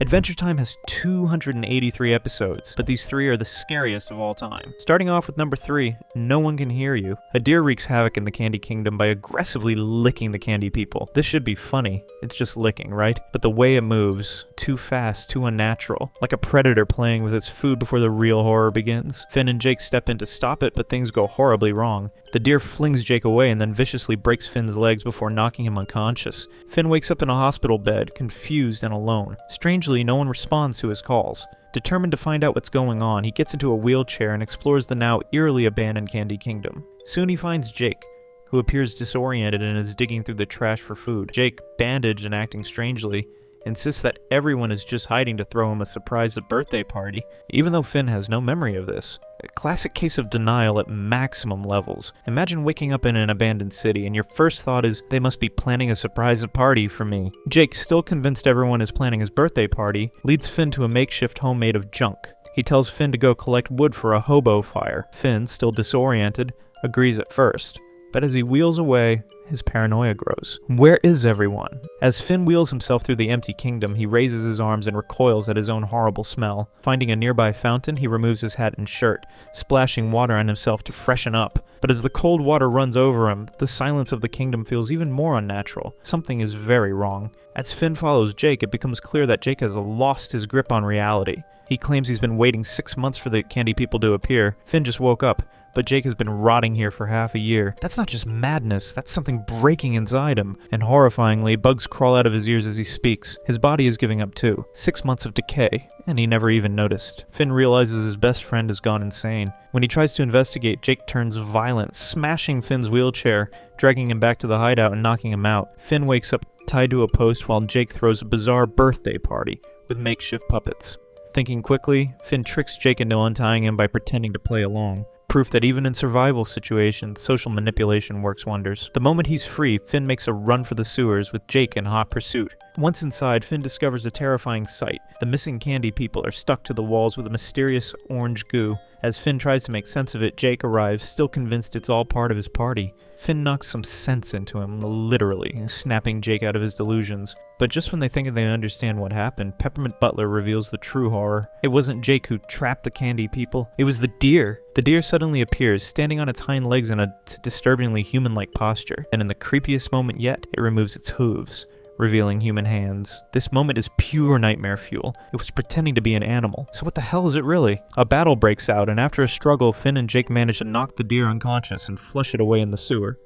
Adventure Time has 283 episodes, but these 3 are the scariest of all time. Starting off with number 3, No One Can Hear You. A deer wreaks havoc in the Candy Kingdom by aggressively licking the candy people. This should be funny. It's just licking, right? But the way it moves, too fast, too unnatural. Like a predator playing with its food before the real horror begins. Finn and Jake step in to stop it, but things go horribly wrong. The deer flings Jake away and then viciously breaks Finn's legs before knocking him unconscious. Finn wakes up in a hospital bed, confused and alone. Strangely, no one responds to his calls. Determined to find out what's going on, he gets into a wheelchair and explores the now eerily abandoned Candy Kingdom. Soon he finds Jake, who appears disoriented and is digging through the trash for food. Jake, bandaged and acting strangely, insists that everyone is just hiding to throw him a surprise birthday party, even though Finn has no memory of this. A classic case of denial at maximum levels. Imagine waking up in an abandoned city and your first thought is, they must be planning a surprise party for me. Jake, still convinced everyone is planning his birthday party, leads Finn to a makeshift home made of junk. He tells Finn to go collect wood for a hobo fire. Finn, still disoriented, agrees at first. But as he wheels away, his paranoia grows. Where is everyone? As Finn wheels himself through the empty kingdom, he raises his arms and recoils at his own horrible smell. Finding a nearby fountain, he removes his hat and shirt, splashing water on himself to freshen up. But as the cold water runs over him, the silence of the kingdom feels even more unnatural. Something is very wrong. As Finn follows Jake, it becomes clear that Jake has lost his grip on reality. He claims he's been waiting 6 months for the candy people to appear. Finn just woke up, but Jake has been rotting here for half a year. That's not just madness, that's something breaking inside him. And horrifyingly, bugs crawl out of his ears as he speaks. His body is giving up too. 6 months of decay, and he never even noticed. Finn realizes his best friend has gone insane. When he tries to investigate, Jake turns violent, smashing Finn's wheelchair, dragging him back to the hideout and knocking him out. Finn wakes up tied to a post while Jake throws a bizarre birthday party with makeshift puppets. Thinking quickly, Finn tricks Jake into untying him by pretending to play along. Proof that even in survival situations, social manipulation works wonders. The moment he's free, Finn makes a run for the sewers with Jake in hot pursuit. Once inside, Finn discovers a terrifying sight. The missing candy people are stuck to the walls with a mysterious orange goo. As Finn tries to make sense of it, Jake arrives, still convinced it's all part of his party. Finn knocks some sense into him, literally, snapping Jake out of his delusions. But just when they think they understand what happened, Peppermint Butler reveals the true horror. It wasn't Jake who trapped the candy people, it was the deer. The deer suddenly appears, standing on its hind legs in a disturbingly human-like posture, and in the creepiest moment yet, it removes its hooves, revealing human hands. This moment is pure nightmare fuel. It was pretending to be an animal. So what the hell is it really? A battle breaks out, and after a struggle, Finn and Jake manage to knock the deer unconscious and flush it away in the sewer.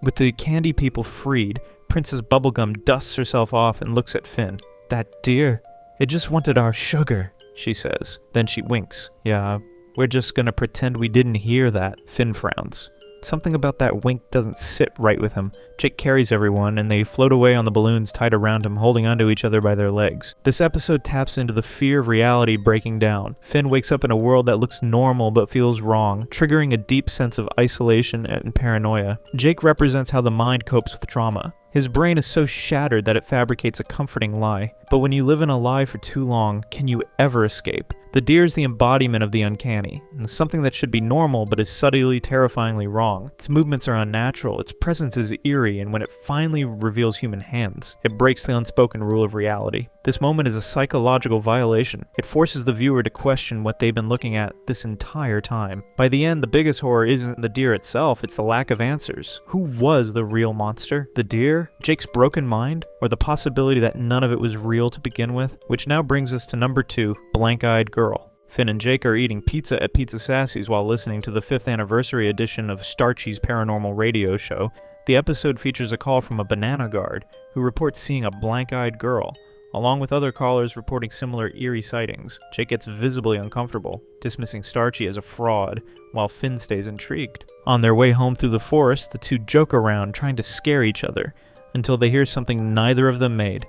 With the candy people freed, Princess Bubblegum dusts herself off and looks at Finn. That deer, it just wanted our sugar, she says. Then she winks. Yeah, we're just gonna pretend we didn't hear that. Finn frowns. Something about that wink doesn't sit right with him. Jake carries everyone, and they float away on the balloons tied around him, holding onto each other by their legs. This episode taps into the fear of reality breaking down. Finn wakes up in a world that looks normal but feels wrong, triggering a deep sense of isolation and paranoia. Jake represents how the mind copes with trauma. His brain is so shattered that it fabricates a comforting lie. But when you live in a lie for too long, can you ever escape? The deer is the embodiment of the uncanny, and something that should be normal but is subtly terrifyingly wrong. Its movements are unnatural, its presence is eerie, and when it finally reveals human hands, it breaks the unspoken rule of reality. This moment is a psychological violation. It forces the viewer to question what they've been looking at this entire time. By the end, the biggest horror isn't the deer itself, it's the lack of answers. Who was the real monster? The deer? Jake's broken mind? Or the possibility that none of it was real to begin with? Which now brings us to number 2, Blank-Eyed Girl. Finn and Jake are eating pizza at Pizza Sassy's while listening to the 5th anniversary edition of Starchy's paranormal radio show. The episode features a call from a banana guard who reports seeing a blank-eyed girl, along with other callers reporting similar eerie sightings. Jake gets visibly uncomfortable, dismissing Starchy as a fraud, while Finn stays intrigued. On their way home through the forest, the two joke around, trying to scare each other, until they hear something neither of them made.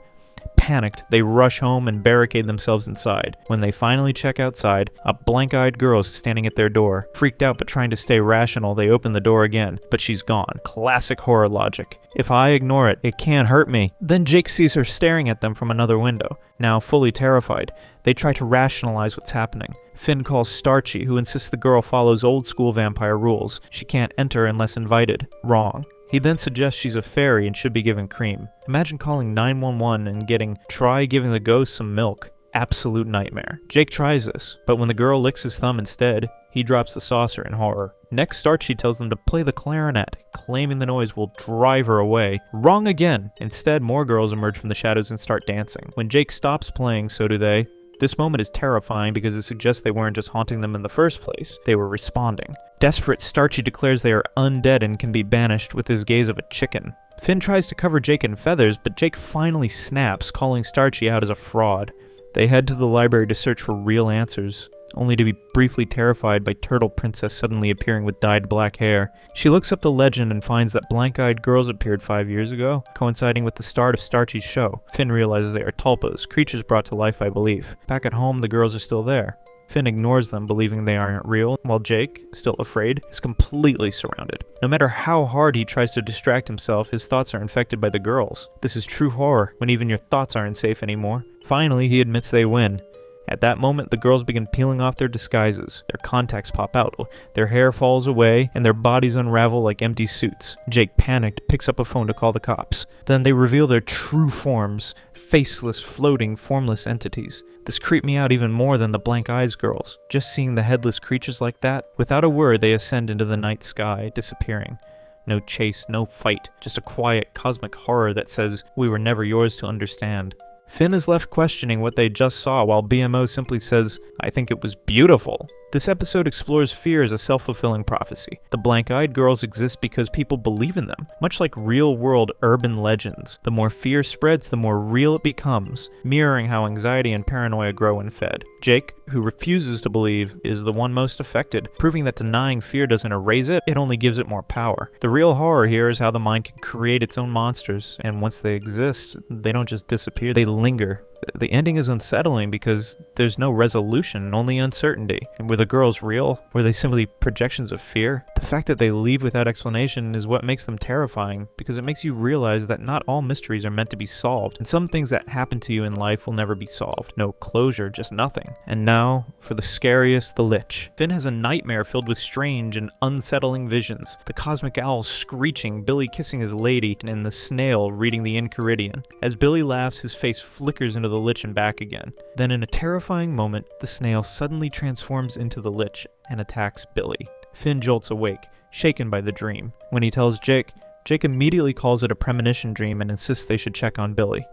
Panicked, they rush home and barricade themselves inside. When they finally check outside, a blank-eyed girl is standing at their door. Freaked out but trying to stay rational, they open the door again, but she's gone. Classic horror logic. If I ignore it, it can't hurt me. Then Jake sees her staring at them from another window. Now fully terrified, they try to rationalize what's happening. Finn calls Starchy, who insists the girl follows old-school vampire rules. She can't enter unless invited. Wrong. He then suggests she's a fairy and should be given cream. Imagine calling 911 and getting, "Try giving the ghost some milk." absolute nightmare. Jake tries this, but when the girl licks his thumb instead, he drops the saucer in horror. Next, Starchy tells them to play the clarinet, claiming the noise will drive her away. Wrong again! Instead, more girls emerge from the shadows and start dancing. When Jake stops playing, so do they. This moment is terrifying because it suggests they weren't just haunting them in the first place, they were responding. Desperate, Starchy declares they are undead and can be banished with his gaze of a chicken. Finn tries to cover Jake in feathers, but Jake finally snaps, calling Starchy out as a fraud. They head to the library to search for real answers, only to be briefly terrified by Turtle Princess suddenly appearing with dyed black hair. She looks up the legend and finds that blank-eyed girls appeared 5 years ago, coinciding with the start of Starchy's show. Finn realizes they are tulpas, creatures brought to life by belief. Back at home, the girls are still there. Finn ignores them, believing they aren't real, while Jake, still afraid, is completely surrounded. No matter how hard he tries to distract himself, his thoughts are infected by the girls. This is true horror, when even your thoughts aren't safe anymore. Finally, he admits they win. At that moment, the girls begin peeling off their disguises. Their contacts pop out, their hair falls away, and their bodies unravel like empty suits. Jake, panicked, picks up a phone to call the cops. Then they reveal their true forms, faceless, floating, formless entities. This creeped me out even more than the blank eyes girls. Just seeing the headless creatures like that, without a word they ascend into the night sky, disappearing. No chase, no fight, just a quiet, cosmic horror that says, "We were never yours to understand." Finn is left questioning what they just saw, while BMO simply says, "I think it was beautiful." This episode explores fear as a self-fulfilling prophecy. The blank-eyed girls exist because people believe in them, much like real-world urban legends. The more fear spreads, the more real it becomes, mirroring how anxiety and paranoia grow when fed. Jake, who refuses to believe, is the one most affected, proving that denying fear doesn't erase it, it only gives it more power. The real horror here is how the mind can create its own monsters, and once they exist, they don't just disappear, they linger. The ending is unsettling because there's no resolution, only uncertainty. And were the girls real? Were they simply projections of fear? The fact that they leave without explanation is what makes them terrifying, because it makes you realize that not all mysteries are meant to be solved, and some things that happen to you in life will never be solved. No closure, just nothing. And now, for the scariest, the Lich. Finn has a nightmare filled with strange and unsettling visions. The cosmic owl screeching, Billy kissing his lady, and the snail reading the Enchiridion. As Billy laughs, his face flickers into the Lich and back again. Then in a terrifying moment, the snail suddenly transforms into the Lich and attacks Billy. Finn jolts awake, shaken by the dream. When he tells Jake, Jake immediately calls it a premonition dream and insists they should check on Billy.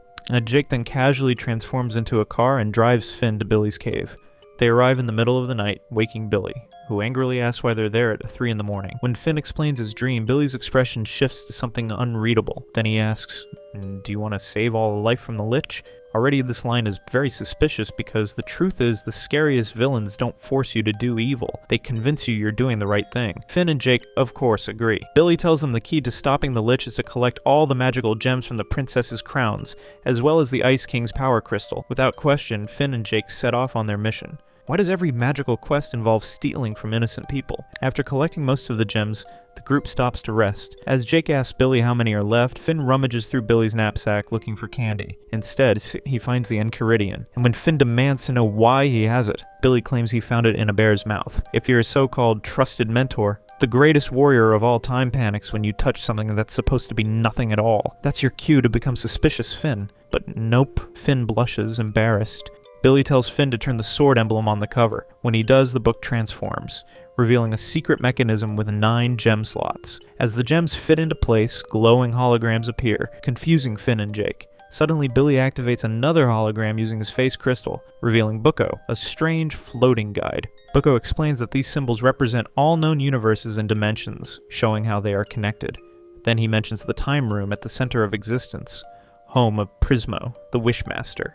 Jake then casually transforms into a car and drives Finn to Billy's cave. They arrive in the middle of the night, waking Billy, who angrily asks why they're there at 3 in the morning. When Finn explains his dream, Billy's expression shifts to something unreadable. Then he asks, "Do you want to save all life from the Lich?" Already this line is very suspicious because the truth is the scariest villains don't force you to do evil. They convince you you're doing the right thing. Finn and Jake, of course, agree. Billy tells them the key to stopping the Lich is to collect all the magical gems from the princess's crowns, as well as the Ice King's power crystal. Without question, Finn and Jake set off on their mission. Why does every magical quest involve stealing from innocent people? After collecting most of the gems, the group stops to rest. As Jake asks Billy how many are left, Finn rummages through Billy's knapsack looking for candy. Instead, he finds the Enchiridion, and when Finn demands to know why he has it, Billy claims he found it in a bear's mouth. If you're a so-called trusted mentor, the greatest warrior of all time panics when you touch something that's supposed to be nothing at all. That's your cue to become suspicious, Finn. But nope, Finn blushes, embarrassed. Billy tells Finn to turn the sword emblem on the cover. When he does, the book transforms, revealing a secret mechanism with 9 gem slots. As the gems fit into place, glowing holograms appear, confusing Finn and Jake. Suddenly, Billy activates another hologram using his face crystal, revealing Bucko, a strange floating guide. Bucko explains that these symbols represent all known universes and dimensions, showing how they are connected. Then he mentions the time room at the center of existence, home of Prismo, the Wishmaster.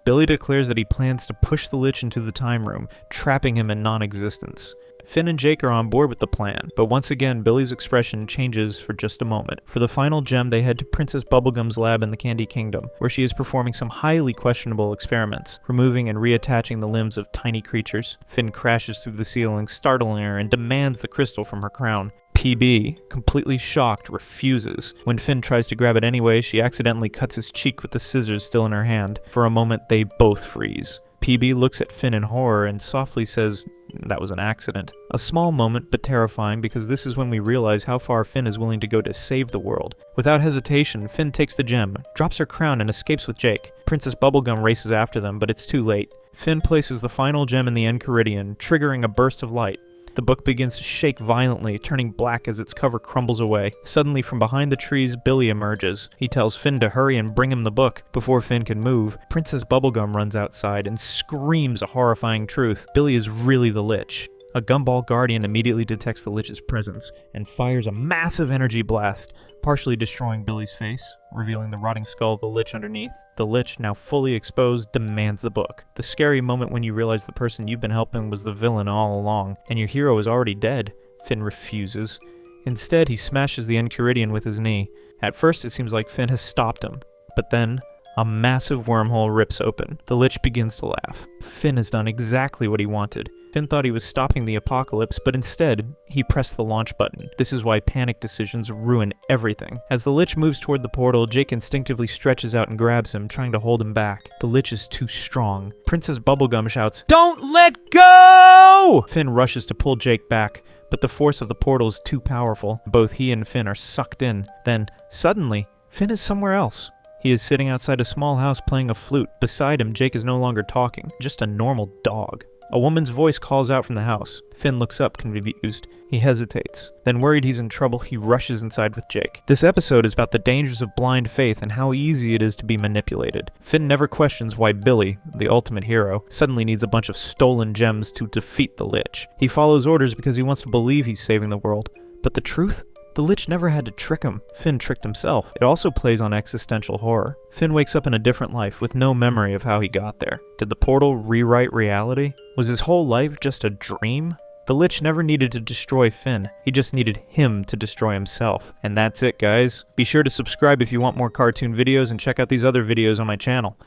Billy declares that he plans to push the Lich into the time room, trapping him in non-existence. Finn and Jake are on board with the plan, but once again Billy's expression changes for just a moment. For the final gem, they head to Princess Bubblegum's lab in the Candy Kingdom, where she is performing some highly questionable experiments, removing and reattaching the limbs of tiny creatures. Finn crashes through the ceiling, startling her, and demands the crystal from her crown. PB, completely shocked, refuses. When Finn tries to grab it anyway, she accidentally cuts his cheek with the scissors still in her hand. For a moment, they both freeze. PB looks at Finn in horror and softly says, that was an accident. A small moment, but terrifying, because this is when we realize how far Finn is willing to go to save the world. Without hesitation, Finn takes the gem, drops her crown, and escapes with Jake. Princess Bubblegum races after them, but it's too late. Finn places the final gem in the Enchiridion, triggering a burst of light. The book begins to shake violently, turning black as its cover crumbles away. Suddenly, from behind the trees, Billy emerges. He tells Finn to hurry and bring him the book. Before Finn can move, Princess Bubblegum runs outside and screams a horrifying truth. Billy is really the Lich. A Gumball Guardian immediately detects the Lich's presence and fires a massive energy blast, partially destroying Billy's face, revealing the rotting skull of the Lich underneath. The Lich, now fully exposed, demands the book. The scary moment when you realize the person you've been helping was the villain all along, and your hero is already dead. Finn refuses. Instead, he smashes the Enchiridion with his knee. At first, it seems like Finn has stopped him, but then a massive wormhole rips open. The Lich begins to laugh. Finn has done exactly what he wanted. Finn thought he was stopping the apocalypse, but instead, he pressed the launch button. This is why panic decisions ruin everything. As the Lich moves toward the portal, Jake instinctively stretches out and grabs him, trying to hold him back. The Lich is too strong. Princess Bubblegum shouts, "Don't let go!" Finn rushes to pull Jake back, but the force of the portal is too powerful. Both he and Finn are sucked in. Then, suddenly, Finn is somewhere else. He is sitting outside a small house playing a flute. Beside him, Jake is no longer talking, just a normal dog. A woman's voice calls out from the house. Finn looks up, confused. He hesitates. Then, worried he's in trouble, he rushes inside with Jake. This episode is about the dangers of blind faith and how easy it is to be manipulated. Finn never questions why Billy, the ultimate hero, suddenly needs a bunch of stolen gems to defeat the Lich. He follows orders because he wants to believe he's saving the world. But the truth? The Lich never had to trick him. Finn tricked himself. It also plays on existential horror. Finn wakes up in a different life with no memory of how he got there. Did the portal rewrite reality? Was his whole life just a dream? The Lich never needed to destroy Finn. He just needed him to destroy himself. And that's it, guys. Be sure to subscribe if you want more cartoon videos and check out these other videos on my channel.